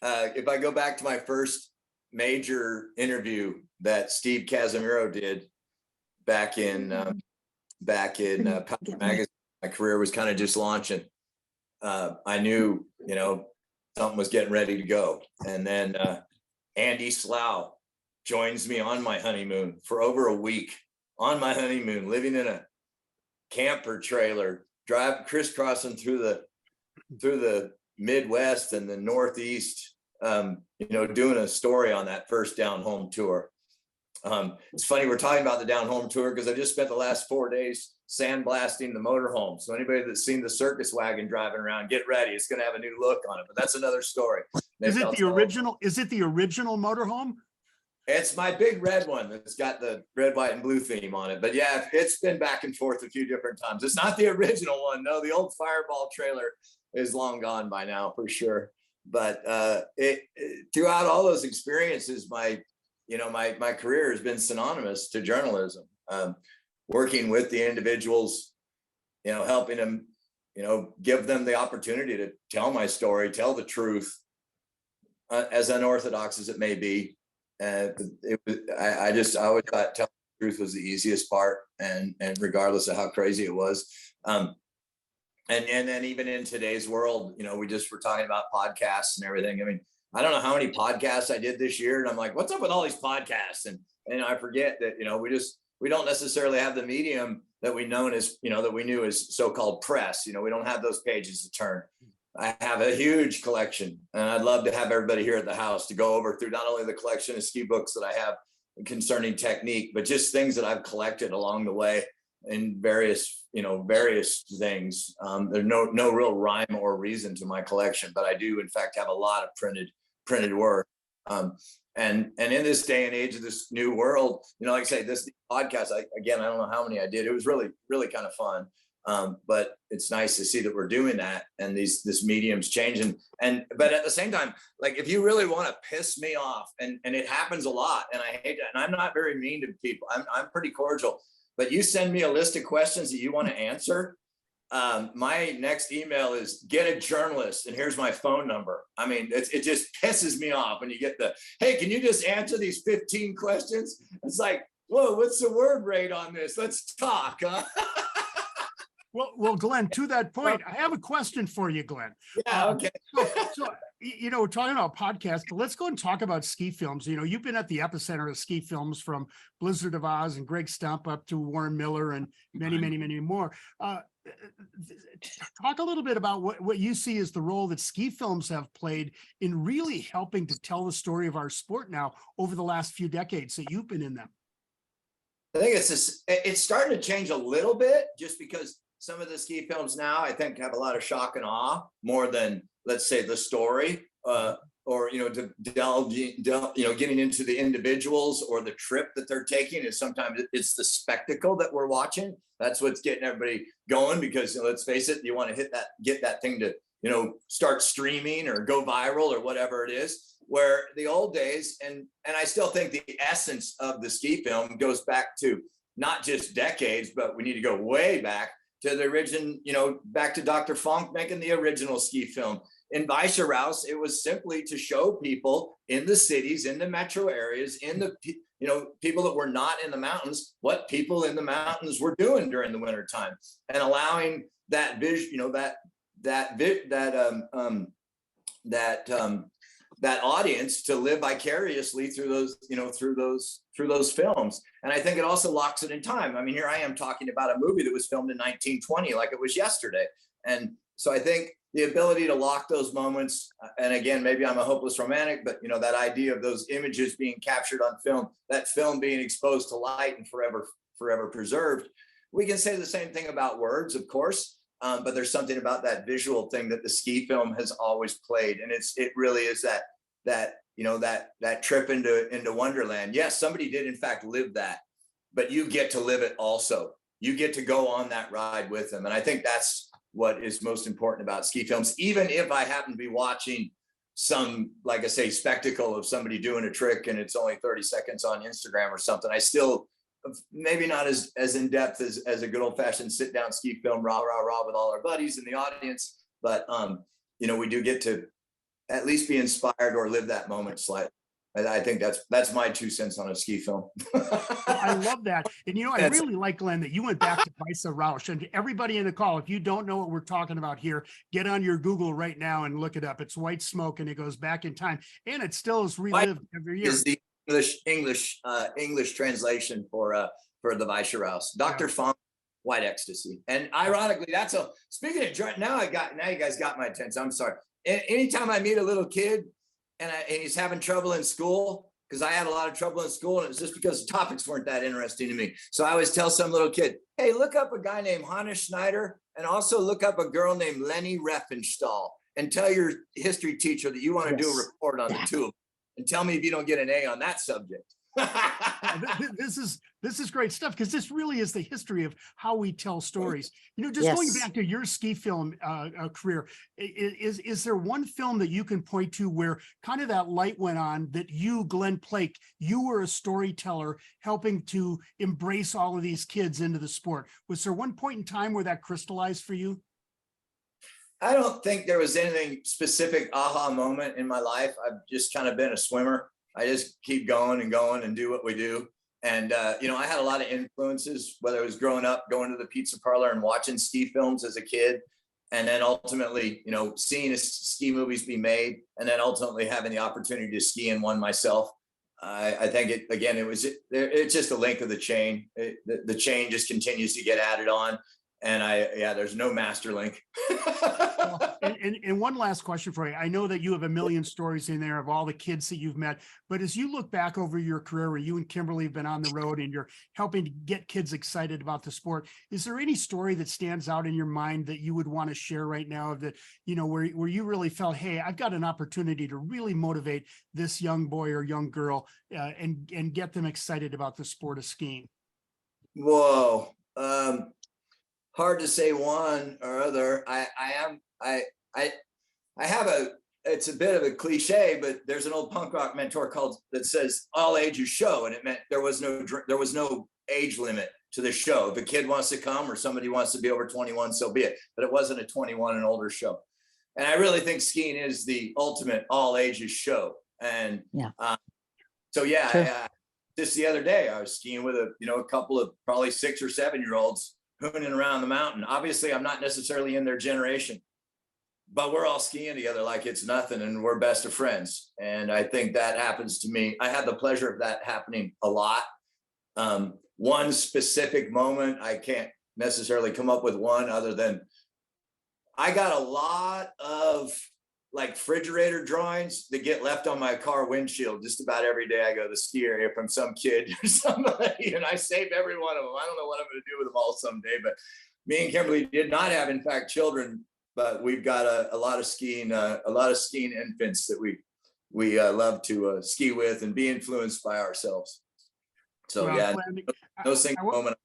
if I go back to my first major interview that Steve Casimiro did back in Power Magazine, my career was kind of just launching. I knew, something was getting ready to go. And then Andy Slough joins me on my honeymoon for over a week, on my honeymoon, living in a camper trailer, crisscrossing through the Midwest and the Northeast, doing a story on that first Down Home tour. It's funny, we're talking about the Down Home tour because I just spent the last 4 days sandblasting the motorhome. So anybody that's seen the circus wagon driving around, get ready. It's going to have a new look on it, but that's another story. Is it the original motorhome? It's my big red one that's got the red, white, and blue theme on it. But yeah, it's been back and forth a few different times. It's not the original one. No, the old Fireball trailer is long gone by now for sure. But throughout all those experiences, my career has been synonymous to journalism. Working with the individuals, helping them, give them the opportunity to tell my story, tell the truth, as unorthodox as it may be. I always thought telling the truth was the easiest part, and regardless of how crazy it was. And then even in today's world, we just were talking about podcasts and everything. I mean, I don't know how many podcasts I did this year, and I'm like, what's up with all these podcasts? And I forget that, we don't necessarily have the medium that we know as, that we knew as so-called press. We don't have those pages to turn. I have a huge collection, and I'd love to have everybody here at the house to go over through not only the collection of ski books that I have concerning technique, but just things that I've collected along the way in various things. There's no real rhyme or reason to my collection, but I do in fact have a lot of printed work. And in this day and age of this new world, like I say, this podcast, I don't know how many I did. It was really, really kind of fun. But it's nice to see that we're doing that, and this medium's changing. But at the same time, like, if you really want to piss me off, and it happens a lot, and I hate that, and I'm not very mean to people. I'm pretty cordial, but you send me a list of questions that you want to answer. My next email is get a journalist, and here's my phone number. I mean, it just pisses me off when you get hey, can you just answer these 15 questions? It's like, whoa, what's the word rate on this? Let's talk. Huh? Well, Glenn, to that point, I have a question for you, Glenn. Yeah, okay. So, we're talking about podcasts, but let's go and talk about ski films. You've been at the epicenter of ski films, from Blizzard of Oz and Greg Stump up to Warren Miller and many, many, many more. Talk a little bit about what you see as the role that ski films have played in really helping to tell the story of our sport now over the last few decades that you've been in them. I think it's starting to change a little bit, just because some of the ski films now, I think, have a lot of shock and awe more than, let's say, the story, or getting into the individuals or the trip that they're taking. Is sometimes it's the spectacle that we're watching. That's what's getting everybody going, because let's face it, you want to get that thing to start streaming or go viral or whatever it is. Where the old days, and I still think the essence of the ski film goes back to not just decades, but we need to go way back to the origin, back to Dr. Funk making the original ski film. In Weicheraus, it was simply to show people in the cities, in the metro areas, in the, people that were not in the mountains, what people in the mountains were doing during the winter time, and allowing that vision, that audience to live vicariously through those films. And I think it also locks it in time. I mean, here I am talking about a movie that was filmed in 1920, like it was yesterday. And so I think the ability to lock those moments, and again, maybe I'm a hopeless romantic, but that idea of those images being captured on film, that film being exposed to light and forever preserved. We can say the same thing about words, of course, but there's something about that visual thing that the ski film has always played. And it really is that trip into Wonderland. Yes, somebody did in fact live that, but you get to live it also. You get to go on that ride with them. And I think that's what is most important about ski films. Even if I happen to be watching some, like I say, spectacle of somebody doing a trick and it's only 30 seconds on Instagram or something, I still, maybe not as in depth as a good old fashioned sit down ski film, rah, rah, rah, with all our buddies in the audience. But, we do get to at least be inspired or live that moment slightly. And I think that's my 2 cents on a ski film. I love that. And I really like, Glenn, that you went back to Weiss Roush. And everybody in the call, if you don't know what we're talking about here, get on your Google right now and look it up. It's White Smoke, and it goes back in time, and it still is relived every year. Is the English translation for the Weiss Roush, Dr. Fong, White Ecstasy. And ironically, speaking of joint, now you guys got my attention. I'm sorry. Anytime I meet a little kid and he's having trouble in school, because I had a lot of trouble in school, and it was just because the topics weren't that interesting to me. So I always tell some little kid, hey, look up a guy named Hannes Schneider, and also look up a girl named Leni Riefenstahl, and tell your history teacher that you want to do a report on the two of them, and tell me if you don't get an A on that subject. This is great stuff, because this really is the history of how we tell stories. Just going back to your ski film career, is there one film that you can point to where kind of that light went on, that you, Glenn Plake, you were a storyteller helping to embrace all of these kids into the sport? Was there one point in time where that crystallized for you? I don't think there was anything specific aha moment in my life. I've just kind of been a swimmer. I just keep going and do what we do. And, I had a lot of influences, whether it was growing up, going to the pizza parlor and watching ski films as a kid. And then ultimately, seeing ski movies be made, and then ultimately having the opportunity to ski in one myself. I think it's just a link of the chain. The chain just continues to get added on. And there's no master link. And one last question for you. I know that you have a million stories in there of all the kids that you've met, but as you look back over your career, where you and Kimberly have been on the road and you're helping to get kids excited about the sport, is there any story that stands out in your mind that you would want to share right now, that, where you really felt, hey, I've got an opportunity to really motivate this young boy or young girl and get them excited about the sport of skiing? Whoa. Hard to say one or other. It's a bit of a cliche, but there's an old punk rock mentor that says all ages show. And it meant there was no age limit to the show. If a kid wants to come or somebody wants to be over 21, so be it. But it wasn't a 21 and older show. And I really think skiing is the ultimate all ages show. And just the other day, I was skiing with a couple of probably 6 or 7 year olds hooning around the mountain. Obviously, I'm not necessarily in their generation, but we're all skiing together like it's nothing, and we're best of friends. And I think that happens to me. I had the pleasure of that happening a lot. One specific moment, I can't necessarily come up with one, other than I got a lot of refrigerator drawings that get left on my car windshield just about every day I go to the ski area from some kid or somebody, and I save every one of them. I don't know what I'm going to do with them all someday, but me and Kimberly did not have, in fact, children, but we've got a lot of skiing infants that we love to ski with and be influenced by ourselves. So Glenn, no single moment.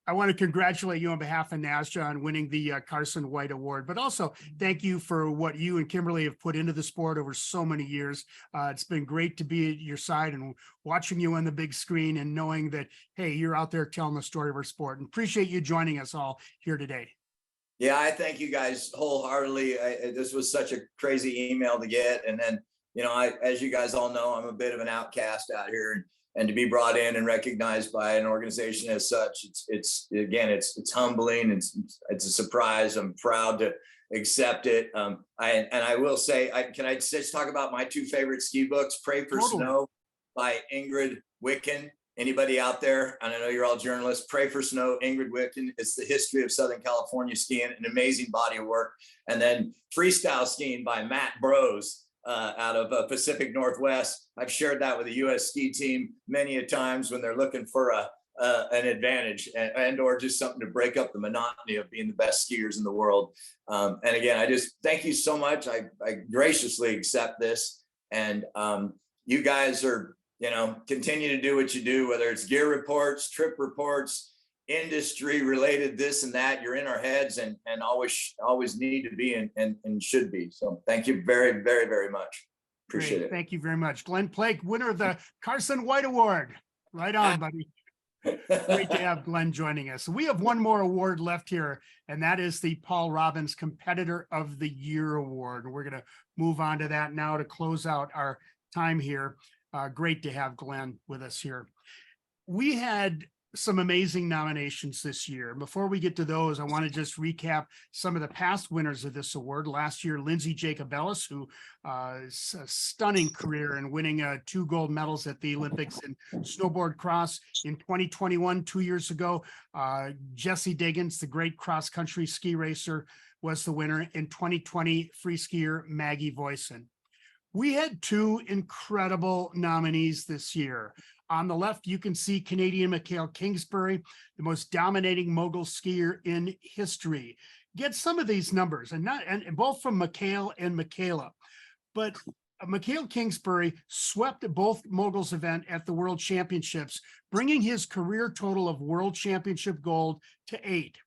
I want to congratulate you on behalf of NASJA on winning the Carson White Award, but also thank you for what you and Kimberly have put into the sport over so many years. It's been great to be at your side and watching you on the big screen and knowing that, hey, you're out there telling the story of our sport, and appreciate you joining us all here today. Yeah, I thank you guys wholeheartedly. This was such a crazy email to get. And then, as you guys all know, I'm a bit of an outcast out here, and to be brought in and recognized by an organization as such, it's humbling. It's a surprise. I'm proud to accept it. I will say, can I just talk about my 2 favorite ski books? Pray for Snow by Ingrid Wicken. Anybody out there? And I know you're all journalists. Pray for Snow, Ingrid Wicken. It's the history of Southern California skiing, an amazing body of work. And then Freestyle Skiing by Matt Brose. Out of Pacific Northwest. I've shared that with the U.S. ski team many a times when they're looking for an advantage and or just something to break up the monotony of being the best skiers in the world. And again, I just thank you so much. I graciously accept this, and you guys are, continue to do what you do, whether it's gear reports, trip reports, industry related, this and that. You're in our heads and always need to be and should be. So thank you very, very, very much. Appreciate it. Thank you very much. Glenn Plake, winner of the Carson White Award. Right on, buddy. Great to have Glenn joining us. We have one more award left here, and that is the Paul Robbins Competitor of the Year Award. We're going to move on to that now to close out our time here. Great to have Glenn with us here. We had some amazing nominations this year. Before we get to those, I want to just recap some of the past winners of this award. Last year, Lindsay Jacobellis, who is a stunning career in winning 2 gold medals at the Olympics in snowboard cross. In 2021, 2 years ago, Jessie Diggins, the great cross-country ski racer, was the winner. In 2020, free skier Maggie Voisin. We had 2 incredible nominees this year. On the left, you can see Canadian Mikaela Kingsbury, the most dominating mogul skier in history. Get some of these numbers, and both from Mikaela and Mikaela. But Mikaela Kingsbury swept both moguls event at the World Championships, bringing his career total of World Championship gold to 8.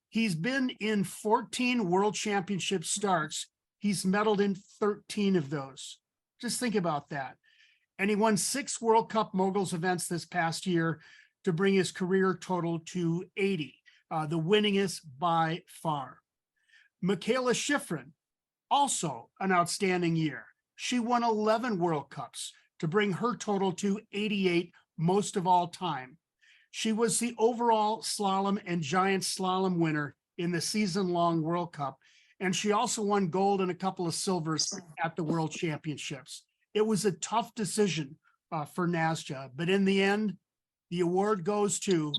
He's been in 14 World Championship starts. He's medaled in 13 of those. Just think about that. And he won 6 World Cup moguls events this past year to bring his career total to 80, the winningest by far. Mikaela Shiffrin, also an outstanding year. She won 11 World Cups to bring her total to 88, most of all time. She was the overall slalom and giant slalom winner in the season-long World Cup, and she also won gold and a couple of silvers at the World Championships. It was a tough decision for NASJA, but in the end, the award goes to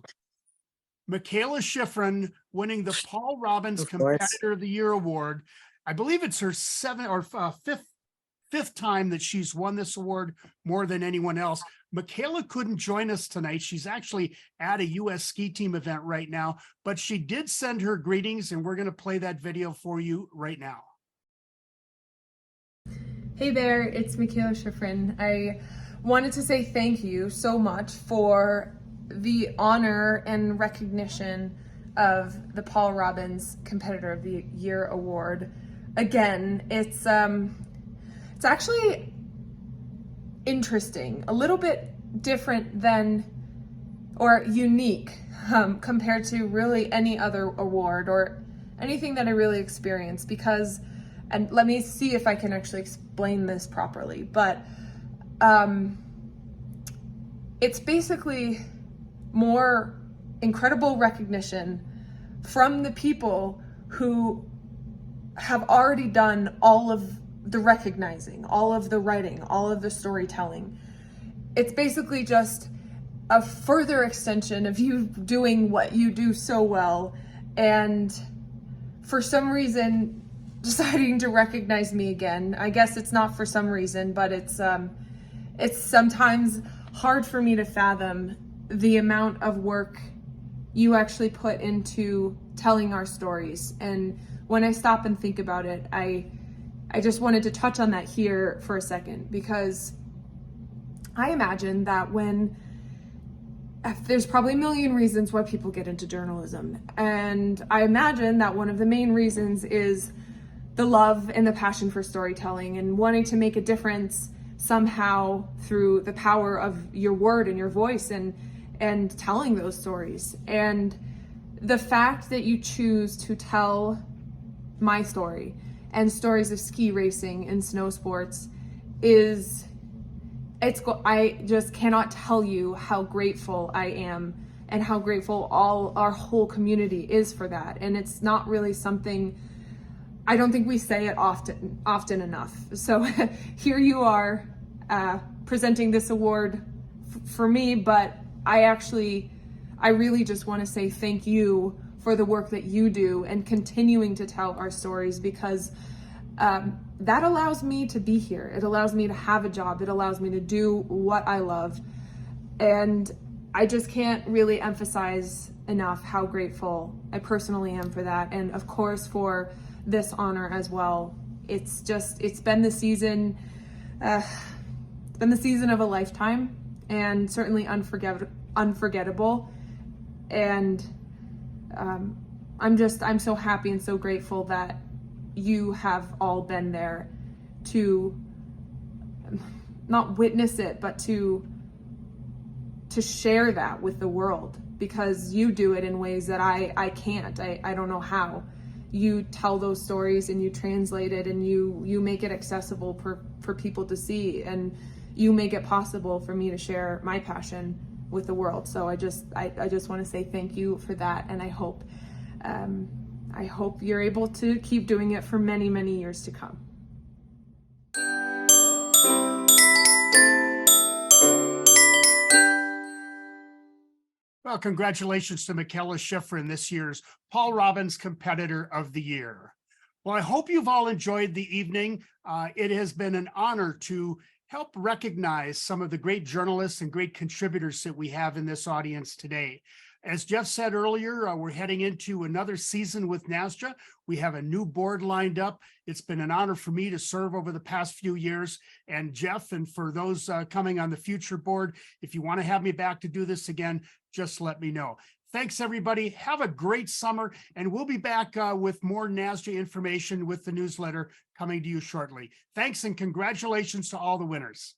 Mikaela Shiffrin, winning the Paul Robbins Competitor of the Year Award. I believe it's her fifth time that she's won this award, more than anyone else. Mikaela couldn't join us tonight. She's actually at a U.S. ski team event right now, but she did send her greetings, and we're going to play that video for you right now. Hey there, it's Mikaela Shiffrin. I wanted to say thank you so much for the honor and recognition of the Paul Robbins Competitor of the Year Award. Again, it's actually interesting, a little bit different than, or unique compared to really any other award or anything that I really experienced, because, and let me see if I can actually explain this properly, but it's basically more incredible recognition from the people who have already done all of the recognizing, all of the writing, all of the storytelling. It's basically just a further extension of you doing what you do so well, and for some reason deciding to recognize me again. I guess it's not for some reason, but it's sometimes hard for me to fathom the amount of work you actually put into telling our stories. And when I stop and think about it, I just wanted to touch on that here for a second, because I imagine that there's probably a million reasons why people get into journalism. And I imagine that one of the main reasons is the love and the passion for storytelling and wanting to make a difference somehow through the power of your word and your voice and telling those stories. And the fact that you choose to tell my story and stories of ski racing and snow sports I just cannot tell you how grateful I am and how grateful our whole community is for that. And it's not really something, I don't think we say it often enough. So here you are presenting this award for me, but I really just want to say thank you for the work that you do and continuing to tell our stories, because that allows me to be here. It allows me to have a job. It allows me to do what I love. And I just can't really emphasize enough how grateful I personally am for that. And of course, for this honor as well. It's been the season, of a lifetime, and certainly unforgettable. And I'm so happy and so grateful that you have all been there to not witness it, but to share that with the world, because you do it in ways that I can't. I don't know how. You tell those stories and you translate it and you make it accessible for people to see, and you make it possible for me to share my passion with the world. So I just want to say thank you for that, and I hope you're able to keep doing it for many, many years to come. Well, congratulations to Mikaela Shiffrin, this year's Paul Robbins Competitor of the Year. Well, I hope you've all enjoyed the evening. It has been an honor to help recognize some of the great journalists and great contributors that we have in this audience today. As Jeff said earlier, we're heading into another season with NASJA. We have a new board lined up. It's been an honor for me to serve over the past few years. And Jeff, and for those coming on the future board, if you want to have me back to do this again, just let me know. Thanks, everybody. Have a great summer, and we'll be back with more NASJA information with the newsletter coming to you shortly. Thanks, and congratulations to all the winners.